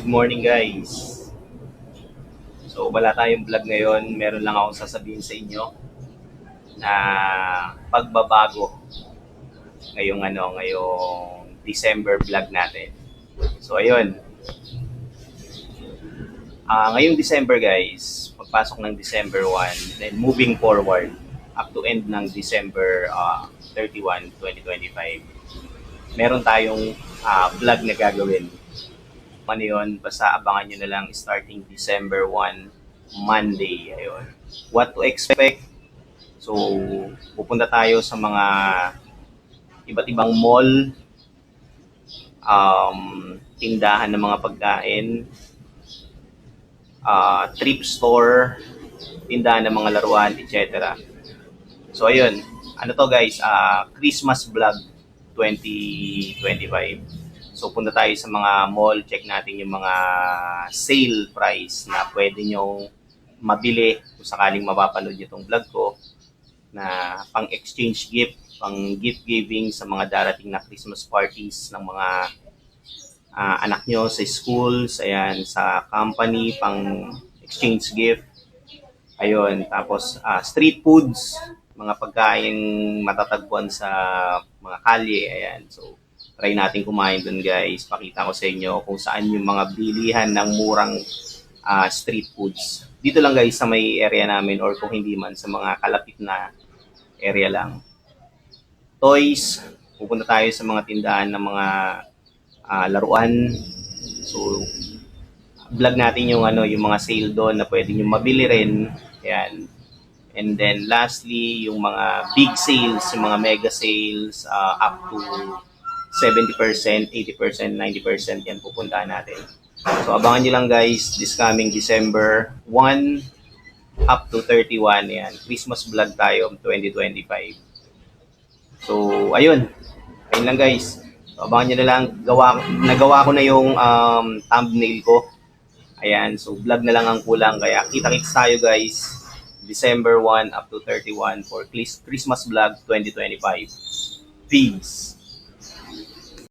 Good morning guys. So wala tayong vlog ngayon. Meron lang akong sasabihin sa inyo na pagbabago ngayong December vlog natin. So ayun. Ngayong December guys, pagpasok ng December 1, then moving forward up to end ng December 31, 2025. Meron tayong vlog na gagawin. Ano yun, basta abangan nyo na lang starting December 1, Monday. Ayun. What to expect? So, pupunta tayo sa mga iba't ibang mall, tindahan ng mga pagkain, thrift store, tindahan ng mga laruan, etc. So, ayun. Ano to guys? Christmas vlog 2025. So punta tayo sa mga mall, check natin yung mga sale price na pwede nyong mabili kung sakaling mapapanood nyo itong vlog ko na pang exchange gift, pang gift giving sa mga darating na Christmas parties ng mga anak nyo sa schools, ayan, sa company, pang exchange gift. Ayun, tapos street foods, mga pagkain matatagpuan sa mga kalye, ayan. So try natin kumain dun guys. Pakita ko sa inyo kung saan yung mga bilihan ng murang street foods. Dito lang guys sa may area namin or kung hindi man sa mga kalapit na area lang. Toys, pupunta tayo sa mga tindahan ng mga laruan. So vlog natin yung yung mga sale doon na pwede nyo mabili rin. Ayan. And then lastly, yung mga big sales, yung mga mega sales up to 70%, 80%, 90% yan pupuntahan natin. So abangan nyo lang guys, this coming December 1 up to 31, yan. Christmas vlog tayo 2025. So ayun, ayun lang guys. So, abangan nyo na lang, nagawa ko na yung thumbnail ko. Ayan, so vlog na lang ang kulang. Kaya kita-kits tayo guys, December 1 up to 31 for Christmas vlog 2025. Peace!